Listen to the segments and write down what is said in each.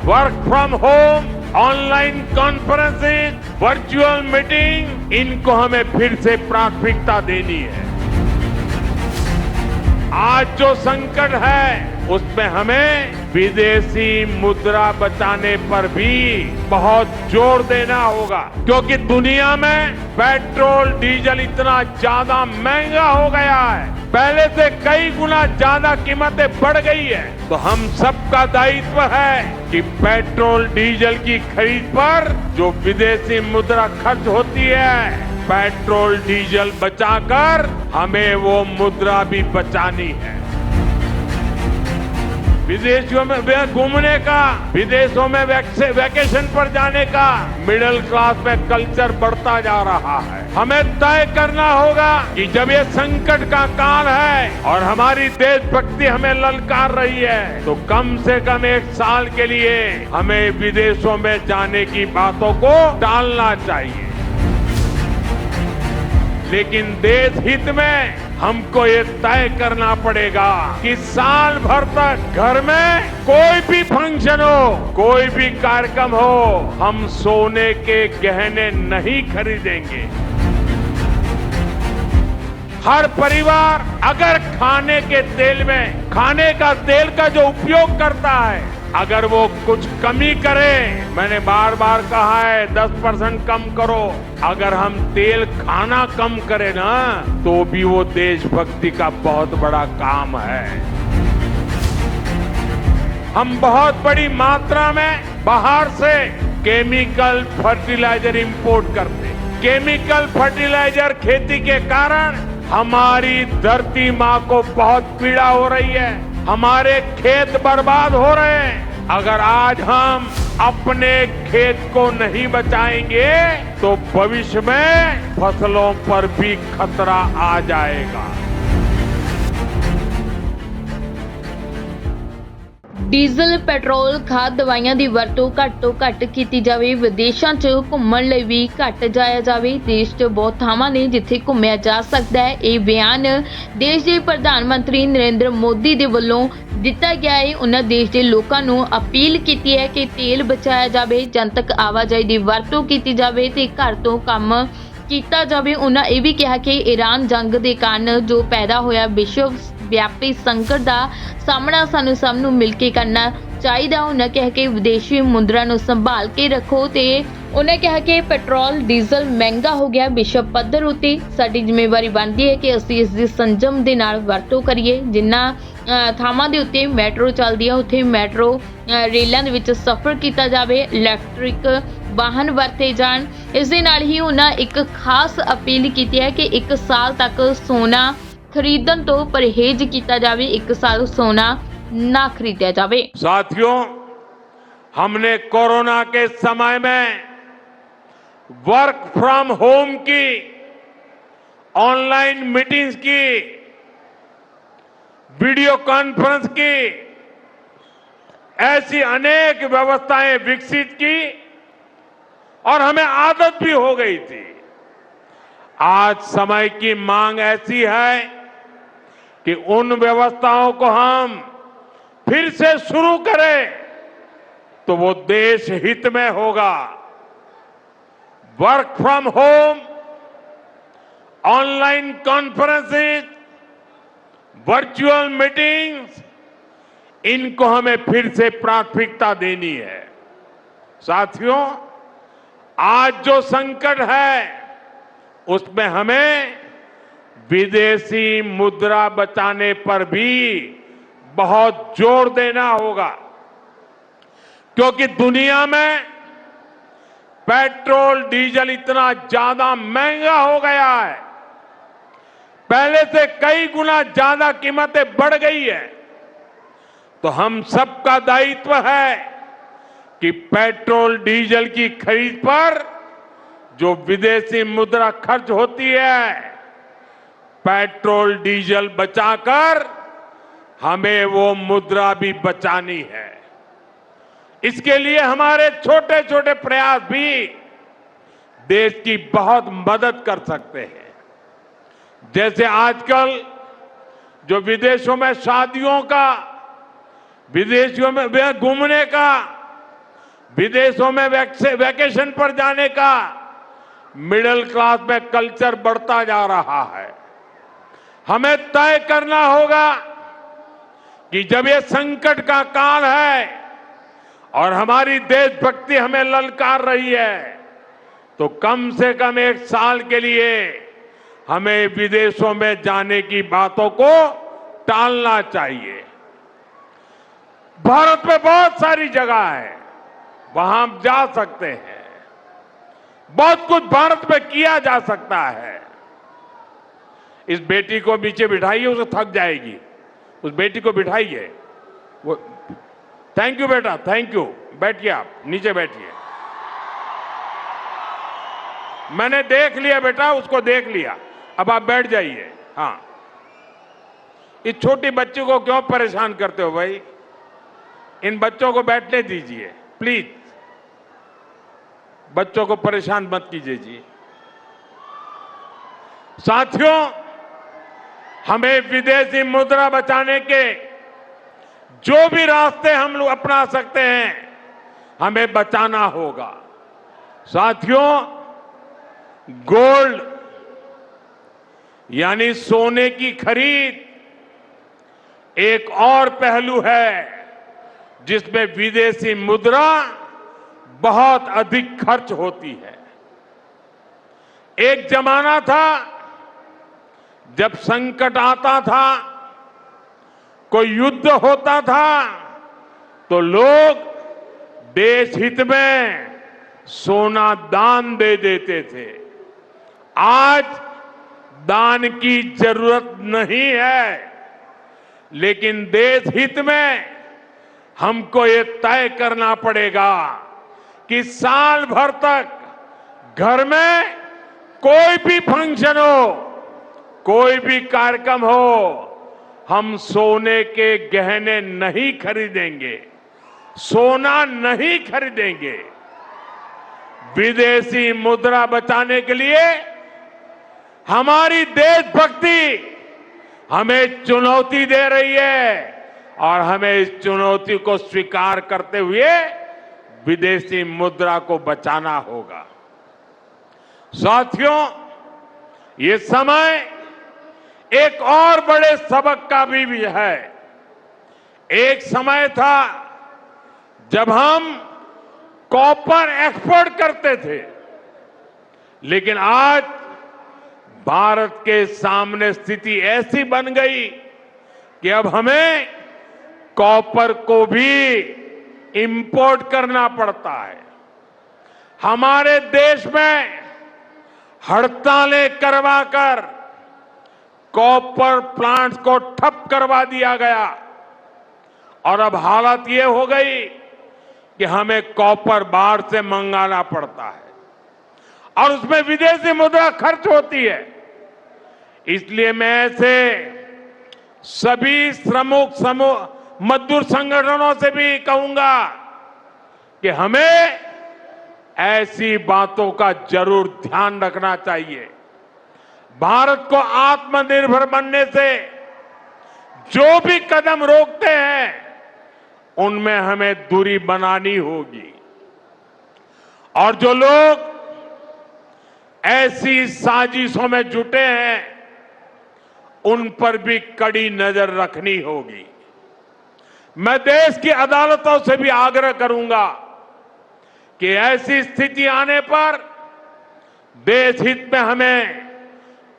Work from home, online conferencing, virtual meeting, इनको हमें फिर से प्राथमिकता देनी है। आज जो संकट है उसमें हमें विदेशी मुद्रा बचाने पर भी बहुत जोर देना होगा, क्योंकि दुनिया में पेट्रोल डीजल इतना ज्यादा महंगा हो गया है, पहले से कई गुना ज्यादा कीमतें बढ़ गई है। तो हम सबका दायित्व है कि पेट्रोल डीजल की खरीद पर जो विदेशी मुद्रा खर्च होती है, पेट्रोल डीजल बचाकर हमें वो मुद्रा भी बचानी है। विदेशों में घूमने का, विदेशों में वैकेशन पर जाने का मिडिल क्लास में कल्चर बढ़ता जा रहा है। हमें तय करना होगा कि जब ये संकट का काल है और हमारी देशभक्ति हमें ललकार रही है, तो कम से कम 1 साल के लिए हमें विदेशों में जाने की बातों को टालना चाहिए। लेकिन देश हित में हमको ये तय करना पड़ेगा कि साल भर तक घर में कोई भी फंक्शन हो, कोई भी कार्यक्रम हो, हम सोने के गहने नहीं खरीदेंगे। हर परिवार अगर खाने के तेल में, खाने का तेल का जो उपयोग करता है, अगर वो कुछ कमी करे, मैंने बार बार कहा है 10% कम करो, अगर हम तेल खाना कम करें ना, तो भी वो देशभक्ति का बहुत बड़ा काम है। हम बहुत बड़ी मात्रा में बाहर से केमिकल फर्टिलाइजर इंपोर्ट करते हैं। केमिकल फर्टिलाइजर खेती के कारण हमारी धरती माँ को बहुत पीड़ा हो रही है, हमारे खेत बर्बाद हो रहे हैं। अगर आज हम अपने खेत को नहीं बचाएंगे तो भविष्य में फसलों पर भी खतरा आ जाएगा। ਡੀਜ਼ਲ ਪੈਟਰੋਲ ਖਾਦ ਦਵਾਈਆਂ ਦੀ ਵਰਤੋਂ ਘੱਟ ਤੋਂ ਘੱਟ ਕੀਤੀ ਜਾਵੇ, ਵਿਦੇਸ਼ਾਂ 'ਚ ਘੁੰਮਣ ਲਈ ਵੀ ਘੱਟ ਜਾਇਆ ਜਾਵੇ। ਦੇਸ਼ 'ਚ ਬਹੁਤ ਥਾਵਾਂ ਨੇ ਜਿੱਥੇ ਘੁੰਮਿਆ ਜਾ ਸਕਦਾ ਹੈ। ਇਹ ਬਿਆਨ ਦੇਸ਼ ਦੇ ਪ੍ਰਧਾਨ ਮੰਤਰੀ ਨਰਿੰਦਰ ਮੋਦੀ ਦੇ ਵੱਲੋਂ ਦਿੱਤਾ ਗਿਆ ਹੈ। ਉਹਨਾਂ ਦੇਸ਼ ਦੇ ਲੋਕਾਂ ਨੂੰ ਅਪੀਲ ਕੀਤੀ ਹੈ ਕਿ ਤੇਲ ਬਚਾਇਆ ਜਾਵੇ, ਜਨਤਕ ਆਵਾਜਾਈ ਦੀ ਵਰਤੋਂ ਕੀਤੀ ਜਾਵੇ ਤੇ ਘਰ ਤੋਂ ਕੰਮ ਕੀਤਾ ਜਾਵੇ। ਉਹਨਾਂ ਇਹ ਵੀ ਕਿਹਾ ਕਿ ਈਰਾਨ ਜੰਗ ਦੇ ਕਾਰਨ ਜੋ ਪੈਦਾ ਹੋਇਆ ਵਿਸ਼ਵ ਵਿਆਪੀ ਸੰਕਟ ਦਾ ਸਾਹਮਣਾ ਸਾਨੂੰ ਸਭ ਨੂੰ ਮਿਲ ਕੇ ਕਰਨਾ ਚਾਹੀਦਾ। ਉਹਨਾਂ ਕਿਹਾ ਕਿ ਵਿਦੇਸ਼ੀ ਮੁਦਰਾ ਨੂੰ ਸੰਭਾਲ ਕੇ ਰੱਖੋ ਤੇ ਉਹਨਾਂ ਕਿਹਾ ਕਿ ਪੈਟਰੋਲ ਡੀਜ਼ਲ ਮਹਿੰਗਾ ਹੋ ਗਿਆ, ਵਿਸ਼ਵ ਪੱਧਰ ਉੱਤੇ ਸਾਡੀ ਜ਼ਿੰਮੇਵਾਰੀ ਬਣਦੀ ਹੈ ਕਿ ਅਸੀਂ ਇਸ ਦੀ ਸੰਜਮ ਦੇ ਨਾਲ ਵਰਤੋਂ ਕਰੀਏ। ਜਿਨ੍ਹਾਂ ਥਾਵਾਂ ਦੇ ਉੱਤੇ ਮੈਟਰੋ ਚੱਲਦੀ ਹੈ ਉੱਥੇ ਮੈਟਰੋ ਰੇਲਾਂ ਦੇ ਵਿੱਚ ਸਫ਼ਰ ਕੀਤਾ ਜਾਵੇ, ਇਲੈਕਟ੍ਰਿਕ ਵਾਹਨ ਵਰਤੇ ਜਾਣ। ਇਸ ਦੇ ਨਾਲ ਹੀ ਉਹਨਾਂ ਇੱਕ ਖਾਸ ਅਪੀਲ ਕੀਤੀ ਹੈ ਕਿ 1 ਸਾਲ ਤੱਕ ਸੋਨਾ खरीदन तो परहेज किया जाए, 1 साल सोना ना खरीदा जाए। साथियों, हमने कोरोना के समय में वर्क फ्रॉम होम की, ऑनलाइन मीटिंग्स की, वीडियो कॉन्फ्रेंस की, ऐसी अनेक व्यवस्थाएं विकसित की और हमें आदत भी हो गई थी। आज समय की मांग ऐसी है कि उन व्यवस्थाओं को हम फिर से शुरू करें तो वो देश हित में होगा। Work from home, online conferencing, virtual meetings, इनको हमें फिर से प्राथमिकता देनी है। साथियों, आज जो संकट है उसमें हमें विदेशी मुद्रा बचाने पर भी बहुत जोर देना होगा, क्योंकि दुनिया में पेट्रोल डीजल इतना ज्यादा महंगा हो गया है, पहले से कई गुना ज्यादा कीमतें बढ़ गई है। तो हम सबका दायित्व है कि पेट्रोल डीजल की खरीद पर जो विदेशी मुद्रा खर्च होती है, पेट्रोल डीजल बचाकर हमें वो मुद्रा भी बचानी है। इसके लिए हमारे छोटे छोटे प्रयास भी देश की बहुत मदद कर सकते हैं। जैसे आजकल जो विदेशों में शादियों का, विदेशों में घूमने का विदेशों में वैकेशन पर जाने का मिडिल क्लास में कल्चर बढ़ता जा रहा है। हमें तय करना होगा कि जब ये संकट का काल है और हमारी देशभक्ति हमें ललकार रही है, तो कम से कम 1 साल के लिए हमें विदेशों में जाने की बातों को टालना चाहिए। भारत में बहुत सारी जगह है, वहां हम जा सकते हैं। बहुत कुछ भारत में किया जा सकता है। इस बेटी को नीचे बिठाइए, उसे थक जाएगी। उस बेटी को बिठाइए। वो थैंक यू बेटा, थैंक यू। बैठिए, आप नीचे बैठिए। मैंने देख लिया बेटा, उसको देख लिया। अब आप बैठ जाइए। हाँ, इस छोटी बच्ची को क्यों परेशान करते हो भाई? इन बच्चों को बैठने दीजिए प्लीज। बच्चों को परेशान मत कीजिए जी। साथियों, हमें विदेशी मुद्रा बचाने के जो भी रास्ते हम लोग अपना सकते हैं, हमें बचाना होगा। साथियों, गोल्ड यानी सोने की खरीद एक और पहलू है जिसमें विदेशी मुद्रा बहुत अधिक खर्च होती है। एक जमाना था जब संकट आता था, कोई युद्ध होता था, तो लोग देश हित में सोना दान दे देते थे। आज दान की जरूरत नहीं है, लेकिन देश हित में हमको ये तय करना पड़ेगा कि साल भर तक घर में कोई भी फंक्शन हो, कोई भी कार्यक्रम हो, हम सोने के गहने नहीं खरीदेंगे, सोना नहीं खरीदेंगे। विदेशी मुद्रा बचाने के लिए हमारी देशभक्ति हमें चुनौती दे रही है और हमें इस चुनौती को स्वीकार करते हुए विदेशी मुद्रा को बचाना होगा। साथियों, ये समय एक और बड़े सबक का भी है। एक समय था जब हम कॉपर एक्सपोर्ट करते थे, लेकिन आज भारत के सामने स्थिति ऐसी बन गई कि अब हमें कॉपर को भी इंपोर्ट करना पड़ता है। हमारे देश में हड़तालें करवाकर कॉपर प्लांट्स को ठप करवा दिया गया और अब हालत ये हो गई कि हमें कॉपर बाहर से मंगाना पड़ता है और उसमें विदेशी मुद्रा खर्च होती है। इसलिए मैं ऐसे सभी श्रमिक समूह मजदूर संगठनों से भी कहूंगा कि हमें ऐसी बातों का जरूर ध्यान रखना चाहिए। भारत को आत्मनिर्भर बनने से जो भी कदम रोकते हैं, उनमें हमें दूरी बनानी होगी और जो लोग ऐसी साजिशों में जुटे हैं, उन पर भी कड़ी नजर रखनी होगी। मैं देश की अदालतों से भी आग्रह करूंगा कि ऐसी स्थिति आने पर देश हित में हमें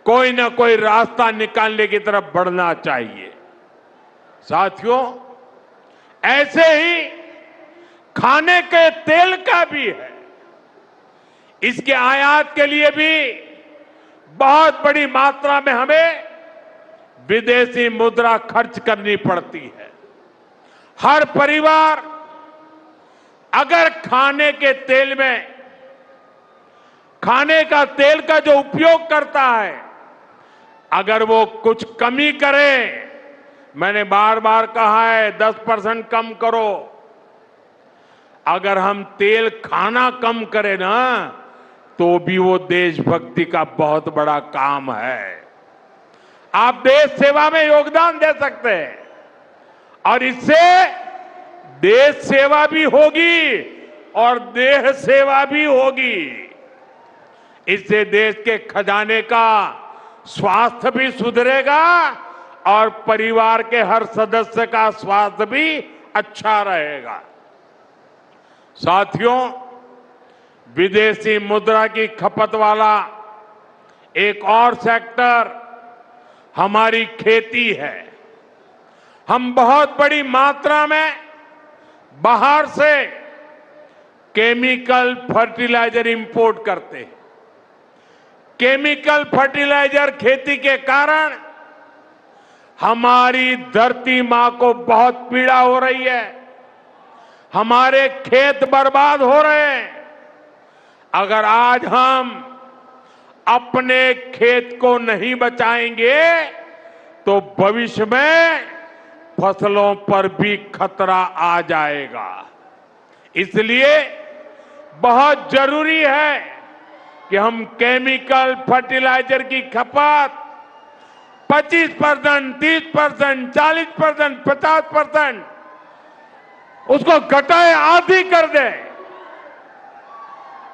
कोई ना कोई रास्ता निकालने की तरफ बढ़ना चाहिए। साथियों, ऐसे ही खाने के तेल का भी है। इसके आयात के लिए भी बहुत बड़ी मात्रा में हमें विदेशी मुद्रा खर्च करनी पड़ती है। हर परिवार अगर खाने के तेल में खाने का तेल का जो उपयोग करता है, अगर वो कुछ कमी करे, मैंने बार बार कहा है 10% कम करो। अगर हम तेल खाना कम करें ना, तो भी वो देशभक्ति का बहुत बड़ा काम है। आप देश सेवा में योगदान दे सकते हैं और इससे देश सेवा भी होगी और देह सेवा भी होगी। इससे देश के खजाने का स्वास्थ्य भी सुधरेगा और परिवार के हर सदस्य का स्वास्थ्य भी अच्छा रहेगा। साथियों, विदेशी मुद्रा की खपत वाला एक और सेक्टर हमारी खेती है। हम बहुत बड़ी मात्रा में बाहर से केमिकल फर्टिलाइजर इंपोर्ट करते हैं। केमिकल फर्टिलाइजर खेती के कारण हमारी धरती मां को बहुत पीड़ा हो रही है। हमारे खेत बर्बाद हो रहे हैं। अगर आज हम अपने खेत को नहीं बचाएंगे तो भविष्य में फसलों पर भी खतरा आ जाएगा। इसलिए बहुत जरूरी है कि हम केमिकल फर्टिलाइजर की खपत 25%, 30%, 40%, 50% उसको घटाए, आधी कर दें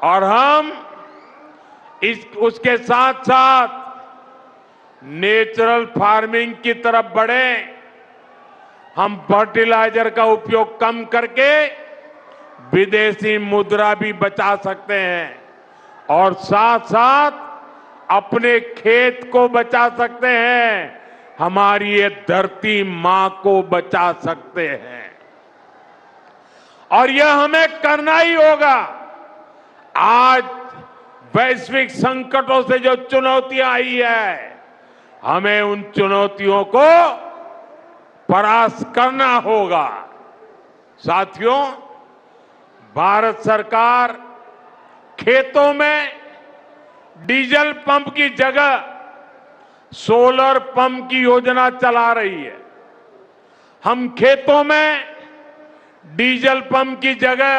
और हम उसके साथ साथ नेचुरल फार्मिंग की तरफ बढ़े। हम फर्टिलाइजर का उपयोग कम करके विदेशी मुद्रा भी बचा सकते हैं और साथ साथ अपने खेत को बचा सकते हैं, हमारी ये धरती मां को बचा सकते हैं। और यह हमें करना ही होगा। आज वैश्विक संकटों से जो चुनौतियां आई है, हमें उन चुनौतियों को परास्त करना होगा। साथियों, भारत सरकार खेतों में डीजल पंप की जगह सोलर पंप की योजना चला रही है। हम खेतों में डीजल पंप की जगह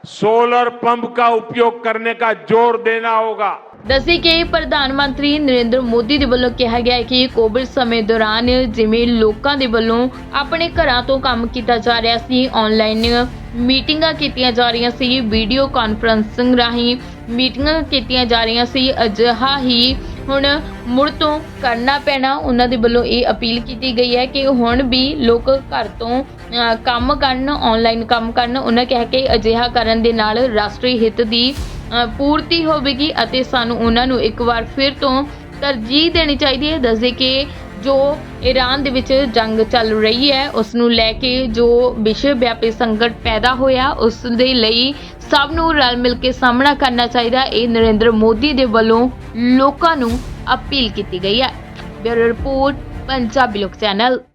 सोलर पंप का उपयोग करने का जोर देना होगा। ਦੱਸੇ ਕਿ ਪ੍ਰਧਾਨ ਮੰਤਰੀ ਨਰਿੰਦਰ ਮੋਦੀ ਦੇ ਵੱਲੋਂ ਕਿਹਾ ਗਿਆ ਹੈ ਕਿ ਕੋਵਿਡ ਸਮੇਂ ਦੌਰਾਨ ਜਿਵੇਂ ਲੋਕਾਂ ਦੇ ਵੱਲੋਂ ਆਪਣੇ ਘਰਾਂ ਤੋਂ ਕੰਮ ਕੀਤਾ ਜਾ ਰਿਹਾ ਸੀ, ਆਨਲਾਈਨ ਮੀਟਿੰਗਾਂ ਕੀਤੀਆਂ ਜਾ ਰਹੀਆਂ ਸੀ, ਵੀਡੀਓ ਕਾਨਫਰੰਸਿੰਗ ਰਾਹੀਂ ਮੀਟਿੰਗਾਂ ਕੀਤੀਆਂ ਜਾ ਰਹੀਆਂ ਸੀ, ਅਜਿਹਾ ਹੀ ਹੁਣ ਮੁੜ ਤੋਂ ਕਰਨਾ ਪੈਣਾ। ਉਹਨਾਂ ਦੇ ਵੱਲੋਂ ਇਹ ਅਪੀਲ ਕੀਤੀ ਗਈ ਹੈ ਕਿ ਹੁਣ ਵੀ ਲੋਕ ਘਰ ਤੋਂ ਕੰਮ ਕਰਨ, ਆਨਲਾਈਨ ਕੰਮ ਕਰਨ। ਉਹਨਾਂ ਕਿਹਾ ਕਿ ਅਜਿਹਾ ਕਰਨ ਦੇ ਨਾਲ ਰਾਸ਼ਟਰੀ ਹਿੱਤ ਦੀ ਪੂਰਤੀ ਹੋਵੇਗੀ ਅਤੇ ਸਾਨੂੰ ਉਹਨਾਂ ਨੂੰ ਇੱਕ ਵਾਰ ਫਿਰ ਤੋਂ ਤਰਜੀਹ ਦੇਣੀ ਚਾਹੀਦੀ ਹੈ। ਦੱਸਦੇ ਕਿ ਜੋ ਈਰਾਨ ਦੇ ਵਿੱਚ ਜੰਗ ਚੱਲ ਰਹੀ ਹੈ, ਉਸ ਨੂੰ ਲੈ ਕੇ ਜੋ ਵਿਸ਼ਵ ਵਿਆਪੀ ਸੰਕਟ ਪੈਦਾ ਹੋਇਆ, ਉਸ ਦੇ ਲਈ ਸਭ ਨੂੰ ਰਲ ਮਿਲ ਕੇ ਸਾਹਮਣਾ ਕਰਨਾ ਚਾਹੀਦਾ। ਇਹ ਨਰਿੰਦਰ ਮੋਦੀ ਦੇ ਵੱਲੋਂ ਲੋਕਾਂ ਨੂੰ ਅਪੀਲ ਕੀਤੀ ਗਈ ਹੈ। ਬਿਊਰੋ ਰਿਪੋਰਟ, ਪੰਜਾਬੀ ਲੋਕ ਚੈਨਲ।